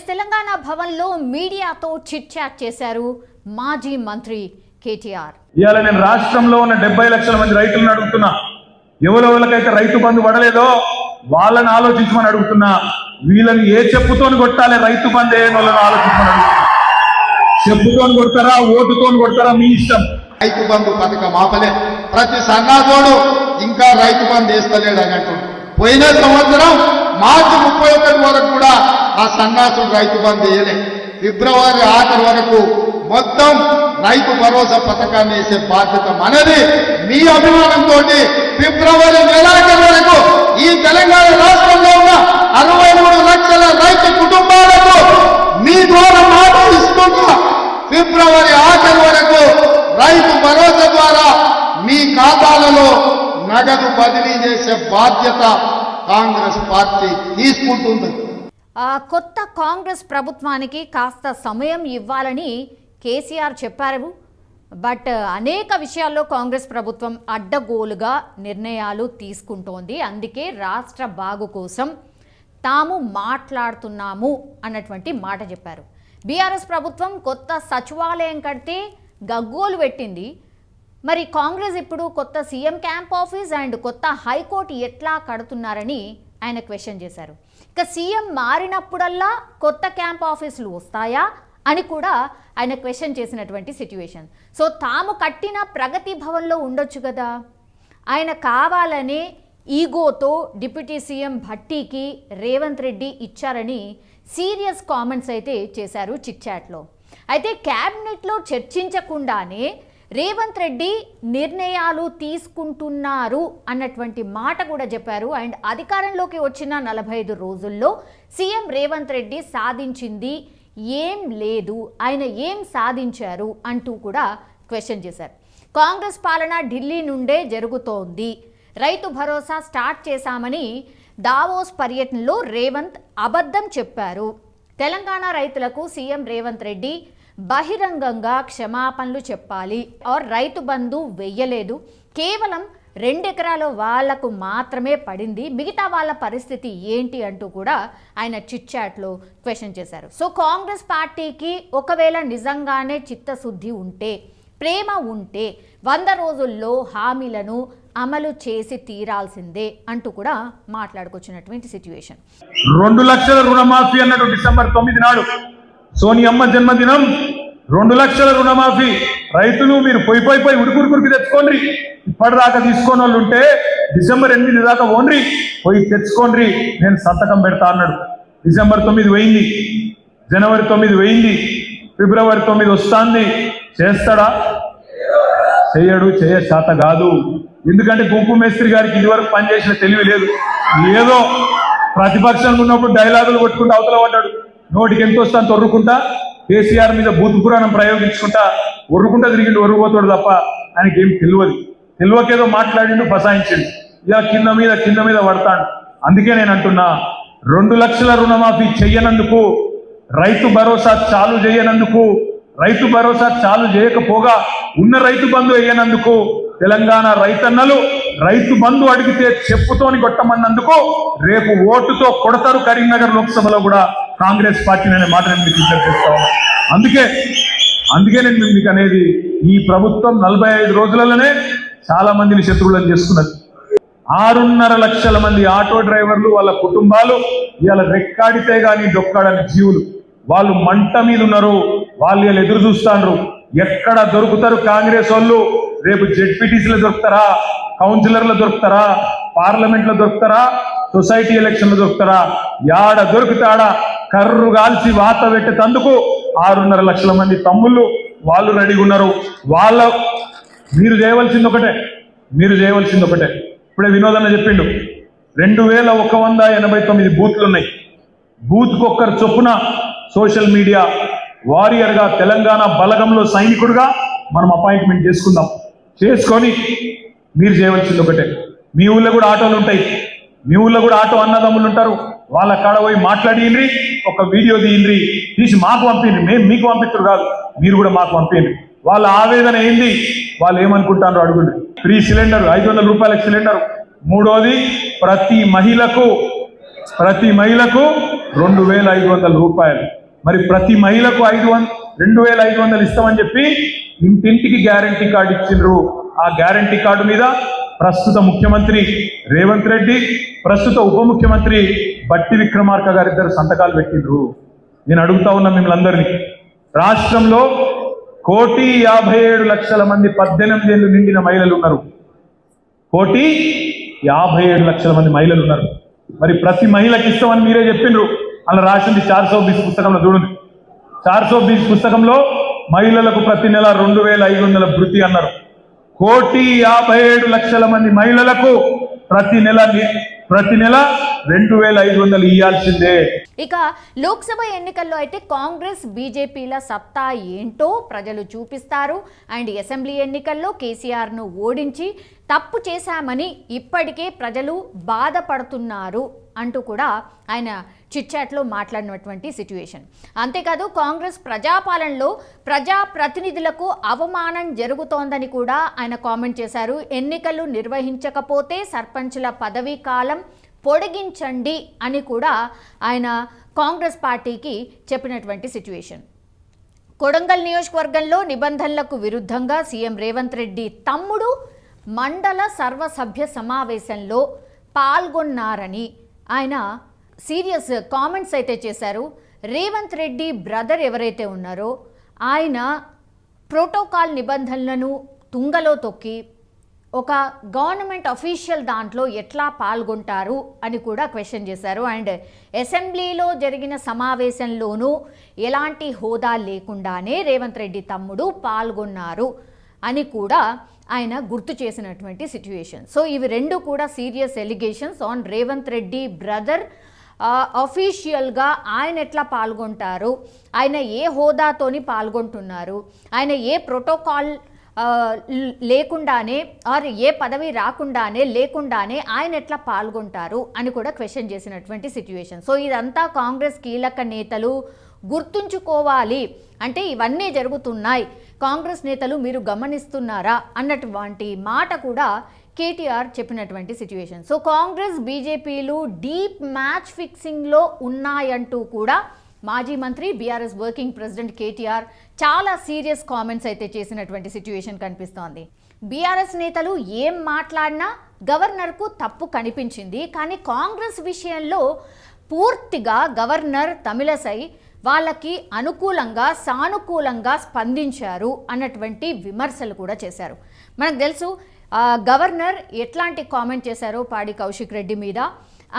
తెలంగాణ భవన్లో మీడియాతో chit chat చేశారు మాజీ మంత్రి కేటీఆర్. ఇవాళ నేను రాష్ట్రంలో ఉన్న 70 లక్షల మంది రైతులను అడుగుతున్నా, ఎవరెవరికైతే రైతు బంధు పడలేదో వాళ్ళని ఆలోచించమని అడుగుతున్నా. వీళ్ళని ఏ చెప్పుతోని కొట్టాలి, రైతు బంధు వేయని వాళ్ళని ఆలోచించమని అడుగుతున్నా. చెప్పుతోని కొడతారా, ఓటుతోని కొడతారా, మీ ఇష్టం. రైతు బంధు పథకం ఆపలే, ప్రతి సన్నాజోడు ఇంకా రైతు బంధు వేస్తలేడు అన్నట్టు. పోయిన సంవత్సరం మార్చి 31 వరకు కూడా ఆ సన్నాసులు రైతు బంధు వేయలే. ఫిబ్రవరి ఆఖరి వరకు మొత్తం రైతు భరోసా పథకాన్ని వేసే బాధ్యత మనది. మీ అభిమానంతో ఫిబ్రవరి నెలాఖరు వరకు ఈ తెలంగాణ రాష్ట్రంలో ఉన్న 63 లక్షల రైతు కుటుంబాలకు మీ ద్వారా మాట ఇస్తున్నా, ఫిబ్రవరి ఆఖరి వరకు రైతు భరోసా ద్వారా మీ ఖాతాలలో నగదు బదిలీ చేసే బాధ్యత కాంగ్రెస్ పార్టీ తీసుకుంటుంది. కొత్త కాంగ్రెస్ ప్రభుత్వానికి కాస్త సమయం ఇవ్వాలని కేసీఆర్ చెప్పారు. బట్ అనేక విషయాల్లో కాంగ్రెస్ ప్రభుత్వం అడ్డగోలుగా నిర్ణయాలు తీసుకుంటోంది. అందుకే రాష్ట్ర బాగు కోసం తాము మాట్లాడుతున్నాము అన్నటువంటి మాట చెప్పారు. బీఆర్ఎస్ ప్రభుత్వం కొత్త సచివాలయం కడితే గగ్గోలు పెట్టింది. మరి కాంగ్రెస్ ఇప్పుడు కొత్త సీఎం క్యాంప్ ఆఫీస్ అండ్ కొత్త హైకోర్టు ఎట్లా కడుతున్నారని ఆయన క్వశ్చన్ చేశారు. ఇక సీఎం మారినప్పుడల్లా కొత్త క్యాంప్ ఆఫీసులు వస్తాయా అని కూడా ఆయన క్వశ్చన్ చేసినటువంటి సిచ్యువేషన్. సో తాము కట్టిన ప్రగతి భవన్లో ఉండొచ్చు కదా, ఆయన కావాలనే ఈగోతో డిప్యూటీ సీఎం భట్టీకి రేవంత్ రెడ్డి ఇచ్చారని సీరియస్ కామెంట్స్ అయితే చేశారు చిట్ చాట్లో. అయితే క్యాబినెట్లో చర్చించకుండానే రేవంత్ రెడ్డి నిర్ణయాలు తీసుకుంటున్నారు అన్నటువంటి మాట కూడా చెప్పారు. అండ్ అధికారంలోకి వచ్చిన 45 రోజుల్లో సీఎం రేవంత్ రెడ్డి సాధించింది ఏం లేదు, ఆయన ఏం సాధించారు అంటూ కూడా క్వశ్చన్ చేశారు. కాంగ్రెస్ పాలన ఢిల్లీ నుండే జరుగుతోంది, రైతు భరోసా స్టార్ట్ చేశామని దావోస్ పర్యటనలో రేవంత్ అబద్ధం చెప్పారు. తెలంగాణ రైతులకు సీఎం రేవంత్ రెడ్డి బహిరంగంగా క్షమాపణలు చెప్పాలి. రైతు బంధు వెయ్యలేదు, కేవలం 2 ఎకరాలు వాళ్లకు మాత్రమే పడింది, మిగతా వాళ్ళ పరిస్థితి ఏంటి అంటూ కూడా ఆయన చిట్ చాట్లో క్వశ్చన్ చేశారు. సో కాంగ్రెస్ పార్టీకి ఒకవేళ నిజంగానే చిత్తశుద్ధి ఉంటే, ప్రేమ ఉంటే 100 రోజుల్లో హామీలను అమలు చేసి తీరాల్సిందే అంటూ కూడా మాట్లాడుకొచ్చినటువంటి సిచ్యువేషన్. 2 లక్షల రుణమాఫీ అన్నాడు డిసెంబర్ 9 నాడు, సోనియమ్మ జన్మదినం. 2 లక్షల రుణమాఫీ. రైతులు మీరు పోయి ఉడుకురికి తెచ్చుకోండి, ఇప్పటిదాకా తీసుకోని వాళ్ళు ఉంటే డిసెంబర్ 8 దాకా ఓన్రి పోయి తెచ్చుకోండి, నేను సంతకం పెడతా అన్నాడు. డిసెంబర్ 9 పోయింది, జనవరి 9 పోయింది, ఫిబ్రవరి 9 వస్తుంది. చేస్తాడా? చేయడు, చేత కాదు. ఎందుకంటే గుంపు మేస్త్రి గారికి ఇదివరకు పనిచేసిన తెలివి లేదు. ఏదో ప్రతిపక్షంలో ఉన్నప్పుడు డైలాగులు కొట్టుకుంటూ అవతల పడ్డాడు. నోటికి ఎంత వస్తాను తొర్రుకుంటా, కేసీఆర్ మీద భూత పురాణం ప్రయోగించుకుంటా ఒర్రుకుంటా తిరిగిండు, ఒర్రుపోతాడు తప్ప ఆయనకి ఏం తెలియకేదో మాట్లాడిండు, ఫసాయించిండు. ఇలా కింద మీద పడతాడు. అందుకే నేను అంటున్నా, 2 లక్షల రుణమాఫీ చెయ్యనందుకు, రైతు భరోసా చాలు చేయనందుకు, రైతు భరోసా చాలు చేయకపోగా ఉన్న రైతు బంధు వేయనందుకు, తెలంగాణ రైతన్నలు రైతు బంధు అడిగితే చెప్పుతోని కొట్టమన్నందుకు రేపు ఓటుతో కొడతారు కరీంనగర్ లోక్సభలో కూడా కాంగ్రెస్ పార్టీ అనే మాట నేను మీకు విజ్ఞప్తి చేస్తా ఉన్నా. అందుకే నేను మీకు అనేది, ఈ ప్రభుత్వం 45 రోజులలోనే చాలా మందిని శత్రువులను చేసుకున్నది. 6.5 లక్షల మంది ఆటో డ్రైవర్లు, వాళ్ళ కుటుంబాలు ఇవాళ రెక్కాడితే గాని డొక్కాడని జీవులు, వాళ్ళు మంట మీద ఉన్నారు. వాళ్ళు ఇలా ఎదురు చూస్తాండ్రు, ఎక్కడ దొరుకుతారు కాంగ్రెస్ వాళ్ళు. రేపు జెడ్పీటీసీలో దొరుకుతారా, కౌన్సిలర్లు దొరుకుతారా, పార్లమెంట్లో దొరుకుతారా, సొసైటీ ఎలక్షన్లో దొరుకుతారా, యాడ దొరుకుతాడా కర్రు కాల్చి వాత పెట్టేందుకు 6.5 లక్షల మంది తమ్ముళ్ళు వాళ్ళు రెడీగా ఉన్నారు. మీరు చేయవలసింది ఒకటే. ఇప్పుడే వినోదన్న చెప్పిండు, 2189 బూత్లు ఉన్నాయి. బూత్కు ఒక్కరు చొప్పున సోషల్ మీడియా వారియర్గా, తెలంగాణ బలగంలో సైనికుడుగా మనం అపాయింట్మెంట్ చేసుకొని మీరు చేయవలసింది ఒకటే. మీ ఊళ్ళో కూడా ఆటోలు ఉంటాయి, మీ ఊళ్ళో కూడా ఆటో అన్నదమ్ములు ఉంటారు. వాళ్ళ కాడ పోయి మాట్లాడియండి, ఒక వీడియో తీయండి, తీసి మాకు పంపిండి. మేము మీకు పంపిస్తారు కాదు, మీరు కూడా మాకు పంపిండి. వాళ్ళ ఆవేదన ఏంది, వాళ్ళు ఏమనుకుంటారో అడుగుండి. ఫ్రీ సిలిండర్, 500 రూపాయల సిలిండర్. మూడోది, ప్రతి మహిళకు 2,500 రూపాయలు. మరి ప్రతి మహిళకు 2,500 ఇస్తామని చెప్పి ఇంటింటికి గ్యారంటీ కార్డు ఇచ్చిండ్రు. ఆ గ్యారంటీ కార్డు మీద ప్రస్తుత ముఖ్యమంత్రి రేవంత్ రెడ్డి, ప్రస్తుత ఉప ముఖ్యమంత్రి బట్టి విక్రమార్క గారిద్దరు సంతకాలు పెట్టిండ్రు. నేను అడుగుతా ఉన్నా మిమ్మల్ని, రాష్ట్రంలో 1,57,00,000 మంది 18 ఏళ్ళు నిండిన మహిళలు ఉన్నారు. 1,57,00,000 మంది మహిళలు ఉన్నారు. మరి ప్రతి మహిళకి ఇస్తామని మీరే చెప్పిండ్రు. అలా రాసింది 420 పుస్తకంలో చూడండి. 420 పుస్తకంలో మహిళలకు ప్రతి నెల 2,500 భృతి అన్నారు. 1,57,00,000 మంది మహిళలకు ప్రతి నెల 2,500 ఇయ్యాల్సిందే. ఇక లోక్సభ ఎన్నికల్లో అయితే కాంగ్రెస్ బీజేపీల సత్తా ఏంటో ప్రజలు చూపిస్తారు. అండ్ అసెంబ్లీ ఎన్నికల్లో కేసీఆర్ను ఓడించి తప్పు చేశామని ఇప్పటికే ప్రజలు బాధపడుతున్నారు అంటూ కూడా ఆయన చిట్చాట్లో మాట్లాడినటువంటి సిచ్యువేషన్. అంతేకాదు కాంగ్రెస్ ప్రజాపాలనలో ప్రజాప్రతినిధులకు అవమానం జరుగుతోందని కూడా ఆయన కామెంట్ చేశారు. ఎన్నికలు నిర్వహించకపోతే సర్పంచుల పదవీ కాలం పొడిగించండి అని కూడా ఆయన కాంగ్రెస్ పార్టీకి చెప్పినటువంటి సిచ్యువేషన్. కొడంగల్ నియోజకవర్గంలో నిబంధనలకు విరుద్ధంగా సీఎం రేవంత్ రెడ్డి తమ్ముడు మండల సర్వసభ్య సమావేశంలో పాల్గొన్నారని ఆయన సీరియస్ కామెంట్స్ అయితే చేశారు. రేవంత్ రెడ్డి బ్రదర్ ఎవరైతే ఉన్నారో ఆయన ప్రోటోకాల్ నిబంధనలను తుంగలో తొక్కి ఒక గవర్నమెంట్ అఫీషియల్ దాంట్లో ఎట్లా పాల్గొంటారు అని కూడా క్వశ్చన్ చేశారు. అండ్ అసెంబ్లీలో జరిగిన సమావేశంలోనూ ఎలాంటి హోదా లేకుండానే రేవంత్ రెడ్డి తమ్ముడు పాల్గొన్నారు అని కూడా ఆయన గుర్తు చేసినటువంటి సిచ్యువేషన్. సో ఇవి రెండు కూడా serious allegations on Revanth Reddy brother. అఫీషియల్గా ఆయన ఎట్లా పాల్గొంటారు, ఆయన ఏ హోదాతోని పాల్గొంటున్నారు, ఆయన ఏ ప్రోటోకాల్ లేకుండానే ఆర్ ఏ పదవి లేకుండానే ఆయన ఎట్లా పాల్గొంటారు అని కూడా క్వశ్చన్ చేసినటువంటి సిచ్యువేషన్. సో ఇదంతా కాంగ్రెస్ కీలక నేతలు గుర్తుంచుకోవాలి. అంటే ఇవన్నీ జరుగుతున్నాయి, కాంగ్రెస్ నేతలు మీరు గమనిస్తున్నారా అన్నటువంటి మాట కూడా కేటీఆర్ చెప్పినటువంటి సిచ్యువేషన్. సో కాంగ్రెస్ బీజేపీలు డీప్ మ్యాచ్ ఫిక్సింగ్లో ఉన్నాయంటూ కూడా మాజీ మంత్రి బీఆర్ఎస్ వర్కింగ్ ప్రెసిడెంట్ కేటీఆర్ చాలా సీరియస్ కామెంట్స్ అయితే చేసినటువంటి సిచ్యువేషన్ కనిపిస్తోంది. బీఆర్ఎస్ నేతలు ఏం మాట్లాడినా గవర్నర్కు తప్పు కనిపించింది, కానీ కాంగ్రెస్ విషయంలో పూర్తిగా గవర్నర్ తమిళసై వాళ్ళకి అనుకూలంగా సానుకూలంగా స్పందించారు అన్నటువంటి విమర్శలు కూడా చేశారు. మనకు తెలుసు గవర్నర్ ఎట్లాంటి కామెంట్ చేశారో పాడి కౌశిక్ రెడ్డి మీద.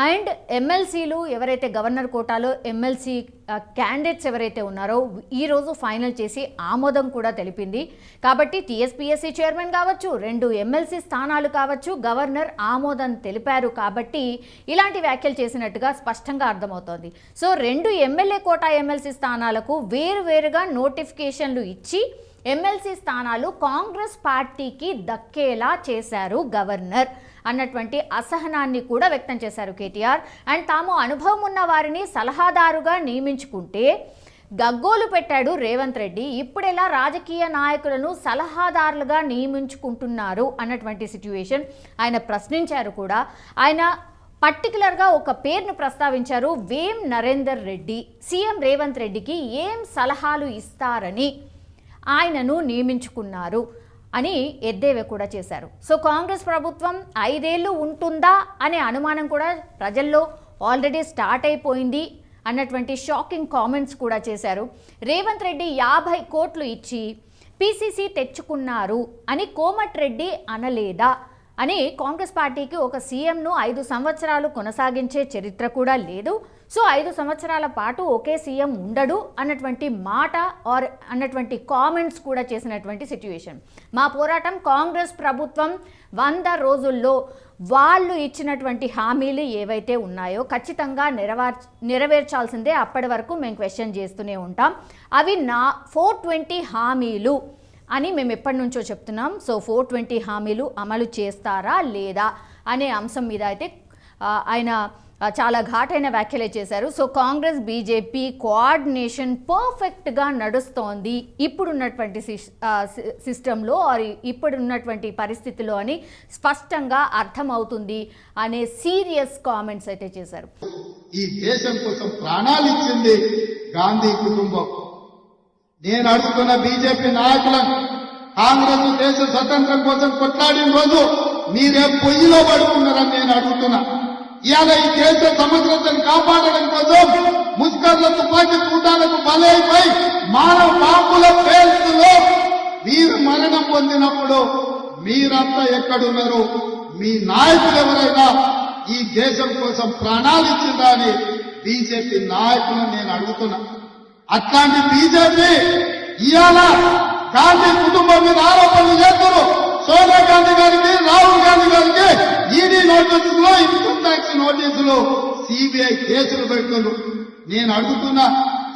అండ్ ఎమ్మెల్సీలు ఎవరైతే గవర్నర్ కోటాలో ఎమ్మెల్సీ క్యాండిడేట్స్ ఎవరైతే ఉన్నారో ఈరోజు ఫైనల్ చేసి ఆమోదం కూడా తెలిపింది. కాబట్టి టీఎస్పీఎస్సీ చైర్మన్ కావచ్చు, 2 ఎమ్మెల్సీ స్థానాలు కావచ్చు, గవర్నర్ ఆమోదం తెలిపారు. కాబట్టి ఇలాంటి వ్యాఖ్యలు చేసినట్టుగా స్పష్టంగా అర్థమవుతోంది. సో 2 ఎమ్మెల్యే కోటా ఎమ్మెల్సీ స్థానాలకు వేరువేరుగా నోటిఫికేషన్లు ఇచ్చి ఎమ్మెల్సీ స్థానాలు కాంగ్రెస్ పార్టీకి దక్కేలా చేశారు గవర్నర్ అన్నటువంటి అసహనాన్ని కూడా వ్యక్తం చేశారు కేటీఆర్. అండ్ తాము అనుభవం ఉన్న వారిని సలహాదారుగా నియమించుకుంటే గగ్గోలు పెట్టాడు రేవంత్ రెడ్డి. ఇప్పుడెలా రాజకీయ నాయకులను సలహాదారులుగా నియమించుకుంటున్నారు అన్నటువంటి సిచ్యువేషన్ ఆయన ప్రశ్నించారు కూడా. ఆయన పర్టికులర్గా ఒక పేరును ప్రస్తావించారు, వేం నరేందర్ రెడ్డి. సీఎం రేవంత్ రెడ్డికి ఏం సలహాలు ఇస్తారని ఆయనను నియమించుకున్నారు అని ఎద్దేవా కూడా చేశారు. సో కాంగ్రెస్ ప్రభుత్వం 5 ఏళ్ళు ఉంటుందా అనే అనుమానం కూడా ప్రజల్లో ఆల్రెడీ స్టార్ట్ అయిపోయింది అన్నటువంటి షాకింగ్ కామెంట్స్ కూడా చేశారు. రేవంత్ రెడ్డి 50 కోట్లు ఇచ్చి పీసీసీ తెచ్చుకున్నారు అని కోమటిరెడ్డి అనలేదా అని కాంగ్రెస్ పార్టీకి ఒక సీఎంను 5 సంవత్సరాలు కొనసాగించే చరిత్ర కూడా లేదు. సో 5 సంవత్సరాల పాటు ఒకే సీఎం ఉండడు అన్నటువంటి మాట ఆర్ అన్నటువంటి కామెంట్స్ కూడా చేసినటువంటి సిచ్యువేషన్. మా పోరాటం కాంగ్రెస్ ప్రభుత్వం 100 రోజుల్లో వాళ్ళు ఇచ్చినటువంటి హామీలు ఏవైతే ఉన్నాయో ఖచ్చితంగా నెరవేర్చాల్సిందే. అప్పటి వరకు మేము క్వశ్చన్ చేస్తూనే ఉంటాం. అవి 420 హామీలు అని మేము ఎప్పటి నుంచో చెప్తున్నాం. సో 420 హామీలు అమలు చేస్తారా లేదా అనే అంశం మీద అయితే ఆయన చాలా ఘాటైన వ్యాఖ్యలే చేశారు. సో కాంగ్రెస్ బీజేపీ కోఆర్డినేషన్ పర్ఫెక్ట్గా నడుస్తోంది ఇప్పుడున్నటువంటి సిస్టంలో ఆర్ ఇప్పుడున్నటువంటి పరిస్థితిలో అని స్పష్టంగా అర్థమవుతుంది అనే సీరియస్ కామెంట్స్ అయితే చేశారు. ఈ దేశం కోసం ప్రాణాలు ఇచ్చింది గాంధీ కుటుంబం. నేను అడుగుతున్న బీజేపీ నాయకులను, కాంగ్రెస్ దేశ స్వతంత్రం కోసం కొట్లాడిన రోజు మీరే పొయ్యిలో పడుకున్నారని నేను అడుగుతున్నా. ఇవాళ ఈ దేశ సమగ్రతను కాపాడడం కోసం ముస్కర్ల తుపాకీ తూటాలకు బలైపోయి మానవ బాంబుల పేల్చులో వీరు మరణం పొందినప్పుడు మీరంతా ఎక్కడున్నారు? మీ నాయకులు ఎవరైనా ఈ దేశం కోసం ప్రాణాలు ఇచ్చిందా అని బీజేపీ నాయకులను నేను అడుగుతున్నా. అట్లాంటి బీజేపీ ఇవాళ గాంధీ కుటుంబం మీద ఆరోపణలు చేస్తున్నారు. సోనియా గాంధీ గారికి, రాహుల్ గాంధీ గారికి ఈడీ నోటీసులు, ఇన్కమ్ ట్యాక్స్ నోటీసులు, సిబిఐ కేసులు పెడుతున్నారు. నేను అడుగుతున్నా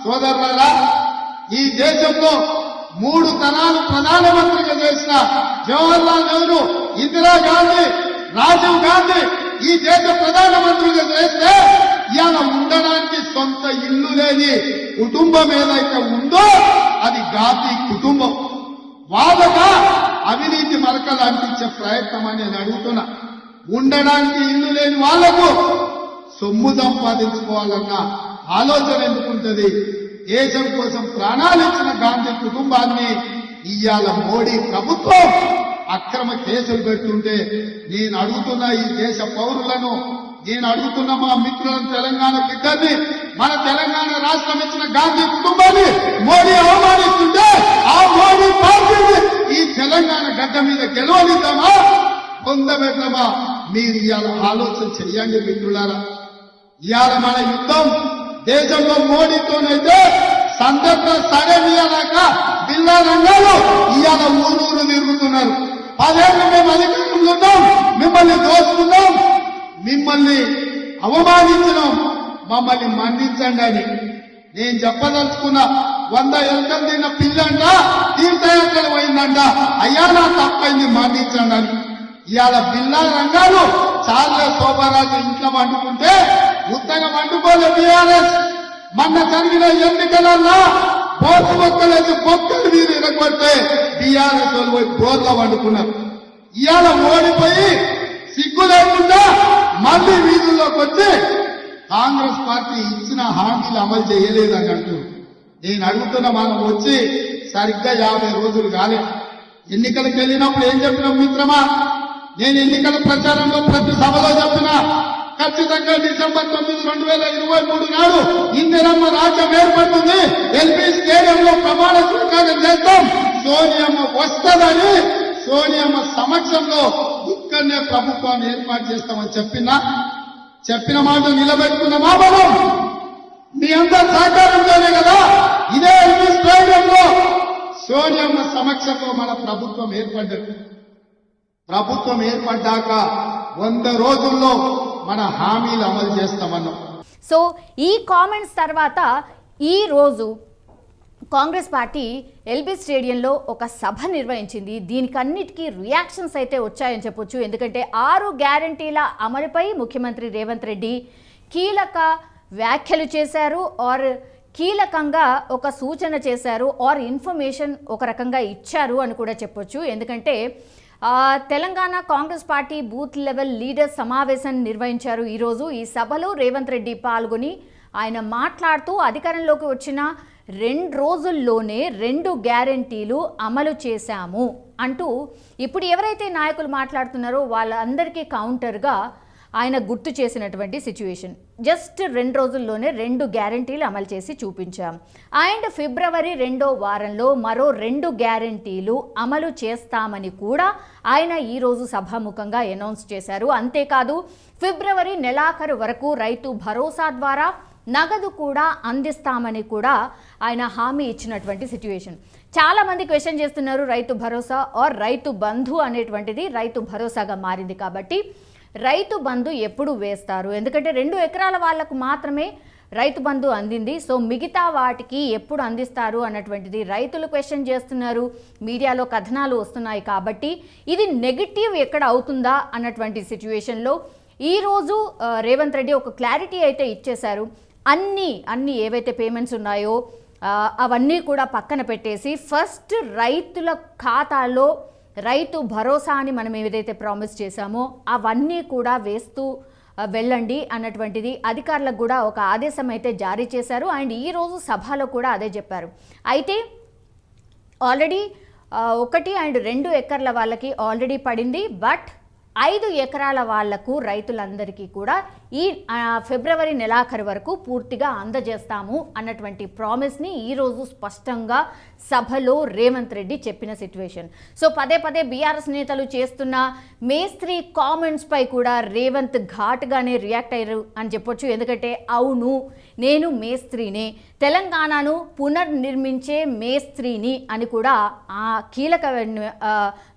సోదరులారా, ఈ దేశంలో 3 తరాలు ప్రధానమంత్రిగా చేసిన జవహర్లాల్ నెహ్రూ, ఇందిరాగాంధీ, రాజీవ్ గాంధీ ఈ దేశ ప్రధానమంత్రిగా చేస్తే ఇవాళ ఉండడానికి సొంత ఇల్లు లేని కుటుంబం ఏదైతే ఉందో అది గాంధీ కుటుంబం. వాళ్ళగా అవినీతి మరకలు అంటించే ప్రయత్నం అని నేను అడుగుతున్నా. ఉండడానికి ఇల్లు లేని వాళ్లకు సొమ్ము సంపాదించుకోవాలన్న ఆలోచన ఎందుకుంటది? దేశం కోసం ప్రాణాలు ఇచ్చిన గాంధీ కుటుంబాన్ని ఇవాళ మోడీ ప్రభుత్వం అక్రమ కేసులు పెడుతుంటే నేను అడుగుతున్న ఈ దేశ పౌరులను, నేను అడుగుతున్న మా మిత్రులను, తెలంగాణ బిడ్డల్ని, మన తెలంగాణ రాష్ట్రం ఇచ్చిన గాంధీ కుటుంబాన్ని మోడీ అవమానిస్తుంటే ఆ మోడీ పార్టీని ఈ తెలంగాణ గడ్డ మీద గెలవనిద్దామా, పొందబెట్టమా? మీరు ఇవాళ ఆలోచన చెయ్యండి మిత్రులారా. ఇవాళ మన యుద్ధం దేశంలో మోడీతోనైతే సందర్భ సడమియాక బిల్లా రంగాలు ఇవాళ ఊరూరు తిరుగుతున్నారు. 10 ఏళ్ళు మేము అధికారంలో ఉన్నాం, మిమ్మల్ని దోచుకున్నాం, మిమ్మల్ని అవమానించినాం, మమ్మల్ని మన్నించండి అని నేను చెప్పదలుచుకున్న. 100 ఎలుకలు తిన్న పిల్లంట తీర్థయాత్రలు పోయిందంట, అయ్యా నా తప్పైంది మన్నించండి అని. ఇవాళ బిల్లా రంగాలు చాలా శోభరాజు ఇంట్లో వండుకుంటే ఉత్తగా వండుకోలే బీఆర్ఎస్. మొన్న జరిగిన ఎన్నికలన్నా బోర్లు బొక్కలేదు, బొక్కలు మీరు ఇరగొట్టే బీఆర్ఎస్ వాళ్ళు పోయి బోర్లో వండుకున్నారు. ఇవాళ ఓడిపోయి సిగ్గు లేకుండా మళ్లీ వీధుల్లోకి వచ్చి కాంగ్రెస్ పార్టీ ఇచ్చిన హామీలు అమలు చేయలేదని అంటున్నారు. నేను అడుగుతున్నా, మనం వచ్చి సరిగ్గా 50 రోజులు కాలే. ఎన్నికలకు వెళ్ళినప్పుడు ఏం చెప్పినాం మిత్రమా? నేను ఎన్నికల ప్రచారంలో ప్రతి సభలో చెప్పినా ఖచ్చితంగా డిసెంబర్ 9, 2023 నాడు ఇందిరమ్మ రాజ్యం ఏర్పడుతుంది, ఎల్బీ స్టేడియంలో ప్రమాణ స్వీకారం చేస్తాం, సోనియమ్మ వస్తుందని, సోనియమ్మ సమక్షంలో ఇక్కడనే ప్రభుత్వాన్ని ఏర్పాటు చేస్తామని చెప్పిన మాట నిలబెట్టుకున్నామా మనం? మీ అందరి సహకారంతోనే కదా ఇదే ఎల్బీ స్టేడియంలో సోనియమ్మ సమక్షంలో మన ప్రభుత్వం ఏర్పడ్డది. ప్రభుత్వం ఏర్పడ్డాక 100 రోజుల్లో మన హామీలు అమలు చేస్తామన్నాం. సో ఈ కామెంట్స్ తర్వాత ఈ రోజు కాంగ్రెస్ పార్టీ ఎల్బీ స్టేడియంలో ఒక సభ నిర్వహించింది. దీనికన్నిటికీ రియాక్షన్స్ అయితే వచ్చాయని చెప్పొచ్చు. ఎందుకంటే 6 గ్యారంటీల అమలుపై ముఖ్యమంత్రి రేవంత్ రెడ్డి కీలక వ్యాఖ్యలు చేశారు, ఆర్ కీలకంగా ఒక సూచన చేశారు, ఆర్ ఇన్ఫర్మేషన్ ఒక రకంగా ఇచ్చారు అని కూడా చెప్పొచ్చు. ఎందుకంటే Telangana Congress party booth level leaders సమావేశం నిర్వహించారు ఈరోజు. ఈ సభలో రేవంత్ రెడ్డి పాల్గొని ఆయన మాట్లాడుతూ అధికారంలోకి వచ్చిన 2 రోజుల్లోనే 2 గ్యారంటీలు అమలు చేశాము అంటూ ఇప్పుడు ఎవరైతే నాయకులు మాట్లాడుతున్నారో వాళ్ళందరికీ కౌంటర్గా ఆయన గుర్తు చేసినటువంటి సిచ్యువేషన్. జస్ట్ 2 రోజుల్లోనే 2 గ్యారంటీలు అమలు చేసి చూపించాం. అండ్ ఫిబ్రవరి 2వ వారంలో మరో 2 గ్యారంటీలు అమలు చేస్తామని కూడా ఆయన ఈరోజు సభాముఖంగా అనౌన్స్ చేశారు. అంతేకాదు ఫిబ్రవరి నెలాఖరు వరకు రైతు భరోసా ద్వారా నగదు కూడా అందిస్తామని కూడా ఆయన హామీ ఇచ్చినటువంటి సిచ్యువేషన్. చాలా మంది క్వశ్చన్ చేస్తున్నారు, రైతు భరోసా ఆర్ రైతు బంధు అనేటువంటిది రైతు భరోసాగా మారింది కాబట్టి రైతు బంధు ఎప్పుడు వేస్తారు? ఎందుకంటే 2 ఎకరాల వాళ్లకు మాత్రమే రైతు బంధు అందింది. సో మిగతా వాటికి ఎప్పుడు అందిస్తారు అన్నటువంటిది రైతులు క్వశ్చన్ చేస్తున్నారు. మీడియాలో కథనాలు వస్తున్నాయి కాబట్టి ఇది నెగిటివ్ ఎక్కడ అవుతుందా అన్నటువంటి సిచ్యువేషన్లో ఈరోజు రేవంత్ రెడ్డి ఒక క్లారిటీ అయితే ఇచ్చేశారు. అన్ని ఏవైతే పేమెంట్స్ ఉన్నాయో అవన్నీ కూడా పక్కన పెట్టేసి ఫస్ట్ రైతుల ఖాతాలో రైతు భరోసా అని మనం ఏదైతే ప్రామిస్ చేశామో అవన్నీ కూడా వేస్తూ వెళ్ళండి అన్నటువంటిది అధికారులకు కూడా ఒక ఆదేశం అయితే జారీ చేశారు. అండ్ ఈరోజు సభలో కూడా అదే చెప్పారు. అయితే ఆల్రెడీ 1 and 2 ఎకర్ల వాళ్ళకి ఆల్రెడీ పడింది. బట్ 5 ఎకరాల వాళ్లకు రైతులందరికీ కూడా ఈ ఫిబ్రవరి నెలాఖరు వరకు పూర్తిగా అందజేస్తాము అన్నటువంటి ప్రామిస్ని ఈరోజు స్పష్టంగా సభలో రేవంత్ రెడ్డి చెప్పిన సిచ్యువేషన్. సో పదే బీఆర్ఎస్ నేతలు చేస్తున్న మేస్త్రీ కామెంట్స్ పై కూడా రేవంత్ ఘాటుగానే రియాక్ట్ అయ్యారు అని చెప్పొచ్చు. ఎందుకంటే అవును, నేను మేస్త్రీనే, తెలంగాణను పునర్నిర్మించే మేస్త్రీని అని కూడా ఆ కీలక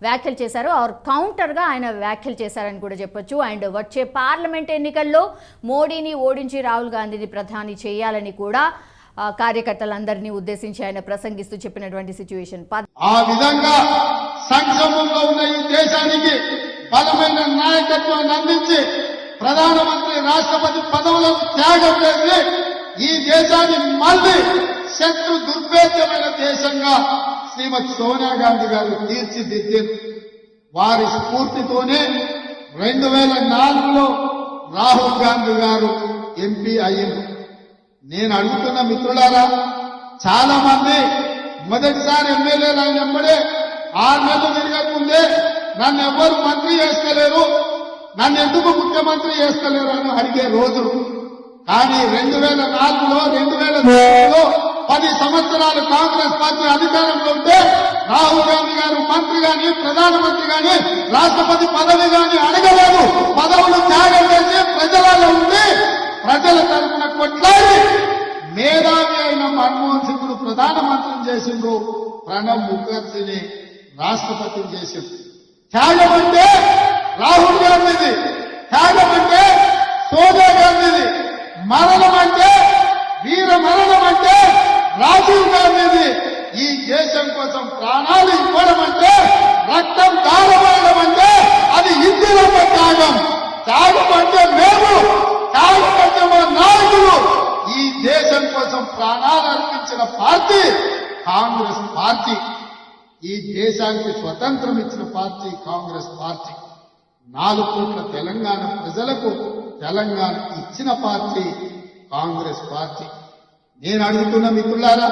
వ్యాఖ్యలు చేశారు. కౌంటర్గా ఆయన వ్యాఖ్యలు చేశారని కూడా చెప్పొచ్చు. అండ్ వచ్చే పార్లమెంట్ ఎన్నికల్లో మోడీని ఓడించి రాహుల్ గాంధీని ప్రధాని చేయాలని కూడా కార్యకర్తలందరినీ ఉద్దేశించి ఆయన ప్రసంగిస్తూ చెప్పినటువంటి సిచ్యువేషన్. ఆ విధంగా సంక్షోభంలో ఉన్న ఈ దేశానికి బలమైన నాయకత్వాన్ని అందించి ప్రధానమంత్రి రాష్ట్రపతి పదవులను త్యాగం చేసి ఈ దేశాన్ని మళ్లీ శత్రు దుర్భేద్యమైన దేశంగా శ్రీమతి సోనియా గాంధీ గారు తీర్చిదిద్దారు. వారి స్ఫూర్తితోనే 2004లో రాహుల్ గాంధీ గారు ఎంపీ అయ్యింది. నేను అడుగుతున్న మిత్రులారా, చాలా మంది మొదటిసారి ఎమ్మెల్యేలు అయినప్పుడే 6 నెలలు తిరగకముందే నన్ను ఎవరు మంత్రి చేస్తలేరు, నన్ను ఎందుకు ముఖ్యమంత్రి చేస్తలేరు అని అడిగే రోజులు. కానీ 2004లో 2003లో 10 సంవత్సరాలు కాంగ్రెస్ పార్టీ అధికారంలో ఉంటే రాహుల్ గాంధీ గారు మంత్రి గాని ప్రధానమంత్రి గాని రాష్ట్రపతి పదవి గాని అడగలేదు. పదవులు త్యాగం చేసి ప్రజలలో ఉండి ప్రజల తరఫున కొట్లాడి మేధావి అయిన మన్మోహన్ సింగ్ను ప్రధానమంత్రిని చేసిండ్రు, ప్రణబ్ ముఖర్జీని రాష్ట్రపతిని చేసిండ్రు. త్యాగం అంటే రాహుల్ గాంధీది, త్యాగం అంటే సోనియా గాంధీది, మరణం అంటే వీర మరణం అంటే రాజీవ్ గాంధీది. ఈ దేశం కోసం ప్రాణాలు ఇవ్వడం అంటే, రక్తం దారవేయడం అంటే అది ఇందిరమ్మ త్యాగం. త్యాగం అంటే మేము, త్యాగం అంటే మా నాయకులు. ఈ దేశం కోసం ప్రాణాలు అర్పించిన పార్టీ కాంగ్రెస్ పార్టీ. ఈ దేశానికి స్వతంత్రం ఇచ్చిన పార్టీ కాంగ్రెస్ పార్టీ. 4 కోట్ల తెలంగాణ ప్రజలకు తెలంగాణ ఇచ్చిన పార్టీ కాంగ్రెస్ పార్టీ. నేను అడుగుతున్న మిత్రులారా,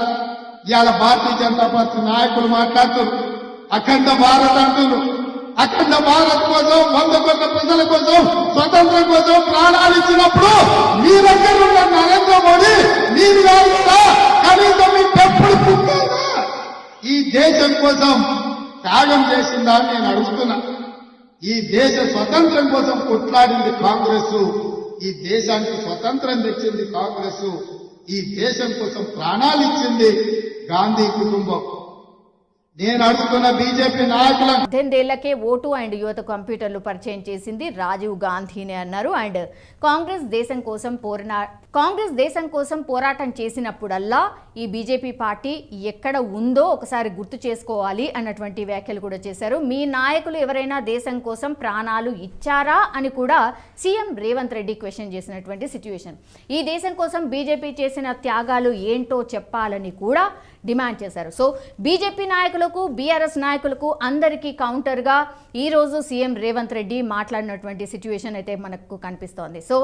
ఇవాళ భారతీయ జనతా పార్టీ నాయకులు మాట్లాడుతున్నారు, అఖండ భారత్ అంటున్నారు. అఖండ భారత్ కోసం 100 కోట్ల ప్రజల కోసం స్వతంత్రం కోసం ప్రాణాలు ఇచ్చినప్పుడు మీ దగ్గర ఉన్న నరేంద్ర మోడీ మీరు కాకుండా కనీసం మీ పెప్పుడు పుట్టారా ఈ దేశం కోసం త్యాగం చేసిందా అని నేను అడుగుతున్నా. ఈ దేశ స్వతంత్రం కోసం కొట్లాడింది కాంగ్రెస్, ఈ దేశానికి స్వతంత్రం తెచ్చింది కాంగ్రెస్, ఈ దేశం కోసం ప్రాణాలు ఇచ్చింది గాంధీ కుటుంబం. నేను అడుగుతున్న బీజేపీ నాయకులను 18 ఏళ్లకే ఓటు అండ్ యువత కంప్యూటర్లు పరిచయం చేసింది రాజీవ్ గాంధీనే అన్నారు. అండ్ కాంగ్రెస్ దేశం కోసం పోరాటం చేసినప్పుడల్లా ఈ బీజేపీ పార్టీ ఎక్కడ ఉందో ఒకసారి గుర్తు చేసుకోవాలి అన్నటువంటి వ్యాఖ్యలు కూడా చేశారు. మీ నాయకులు ఎవరైనా దేశం కోసం ప్రాణాలు ఇచ్చారా అని కూడా సీఎం రేవంత్ రెడ్డి క్వశ్చన్ చేసినటువంటి సిచ్యువేషన్. ఈ దేశం కోసం బీజేపీ చేసిన త్యాగాలు ఏంటో చెప్పాలని కూడా డిమాండ్ చేశారు. సో బీజేపీ నాయకులకు, బీఆర్ఎస్ నాయకులకు అందరికీ కౌంటర్గా ఈరోజు సీఎం రేవంత్ రెడ్డి మాట్లాడినటువంటి సిచ్యువేషన్ అయితే మనకు కనిపిస్తోంది. సో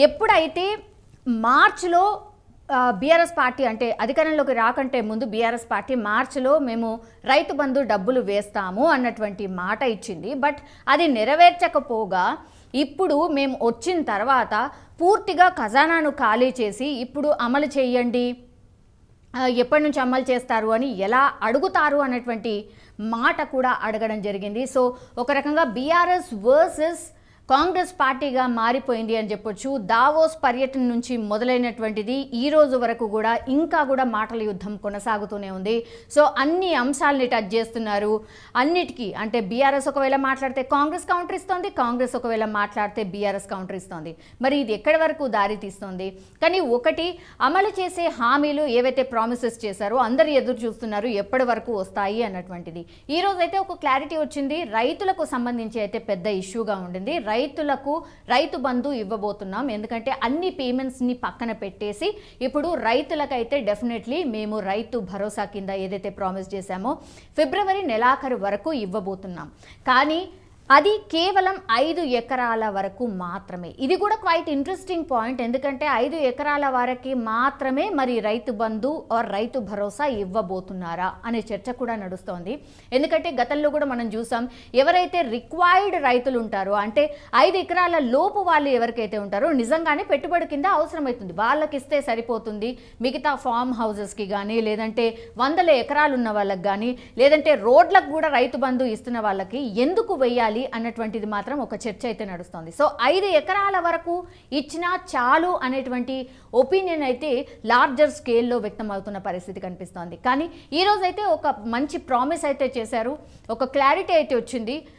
ఎప్పుడైతే మార్చిలో బీఆర్ఎస్ పార్టీ అంటే అధికారంలోకి రాకంటే ముందు బీఆర్ఎస్ పార్టీ మార్చిలో మేము రైతు బంధు డబ్బులు వేస్తాము అన్నటువంటి మాట ఇచ్చింది. బట్ అది నెరవేర్చకపోగా ఇప్పుడు మేము వచ్చిన తర్వాత పూర్తిగా ఖజానాను ఖాళీ చేసి ఇప్పుడు అమలు చేయండి, ఎప్పటి నుంచి అమలు చేస్తారు అని ఎలా అడుగుతారు అన్నటువంటి మాట కూడా అడగడం జరిగింది. సో ఒక రకంగా బీఆర్ఎస్ వర్సెస్ కాంగ్రెస్ పార్టీగా మారిపోయింది అని చెప్పొచ్చు. దావోస్ పర్యటన నుంచి మొదలైనటువంటిది ఈ రోజు వరకు కూడా ఇంకా కూడా మాటల యుద్ధం కొనసాగుతూనే ఉంది. సో అన్ని అంశాలని టచ్ చేస్తున్నారు. అన్నిటికీ అంటే బీఆర్ఎస్ ఒకవేళ మాట్లాడితే కాంగ్రెస్ కౌంటర్ ఇస్తోంది, కాంగ్రెస్ ఒకవేళ మాట్లాడితే బీఆర్ఎస్ కౌంటర్ ఇస్తోంది. మరి ఇది ఎక్కడి వరకు దారి తీస్తుంది? కానీ ఒకటి, అమలు చేసే హామీలు ఏవైతే ప్రామిసెస్ చేశారో అందరూ ఎదురు చూస్తున్నారు ఎప్పటి వరకు వస్తాయి అన్నటువంటిది. ఈ రోజు అయితే ఒక క్లారిటీ వచ్చింది. రైతులకు సంబంధించి అయితే పెద్ద ఇష్యూగా ఉండింది. రైతులకు రైతు బంధు ఇవ్వబోతున్నాం. ఎందుకంటే అన్ని పేమెంట్స్ని పక్కన పెట్టేసి ఇప్పుడు రైతులకైతే డెఫినెట్లీ మేము రైతు భరోసా కింద ఏదైతే ప్రామిస్ చేశామో ఫిబ్రవరి నెలాఖరు వరకు ఇవ్వబోతున్నాం. కానీ అది కేవలం 5 ఎకరాల వరకు మాత్రమే. ఇది కూడా క్వైట్ ఇంట్రెస్టింగ్ పాయింట్. ఎందుకంటే 5 ఎకరాల వరకు మాత్రమే మరి రైతు బంధు ఆర్ రైతు భరోసా ఇవ్వబోతున్నారా అనే చర్చ కూడా నడుస్తోంది. ఎందుకంటే గతంలో కూడా మనం చూసాం, ఎవరైతే రిక్వైర్డ్ రైతులు ఉంటారో అంటే 5 ఎకరాల లోపు వాళ్ళు ఎవరికైతే ఉంటారో నిజంగానే పెట్టుబడి కింద అవసరమవుతుంది, వాళ్ళకి ఇస్తే సరిపోతుంది. మిగతా ఫామ్ హౌసెస్కి కానీ లేదంటే 100 ఎకరాలు ఉన్న వాళ్ళకి కానీ లేదంటే రోడ్లకు కూడా రైతు బంధు ఇస్తున్న వాళ్ళకి ఎందుకు వెయ్యాలి అన్నటువంటిది మాత్రం ఒక చర్చ అయితే నడుస్తుంది. సో 5 ఎకరాల వరకు ఇచ్చినా చాలు అనేటువంటి ఒపీనియన్ అయితే లార్జర్ స్కేల్లో వ్యక్తం అవుతున్న పరిస్థితి కనిపిస్తోంది. కానీ ఈ రోజు అయితే ఒక మంచి ప్రామిస్ అయితే చేశారు, ఒక క్లారిటీ అయితే వచ్చింది.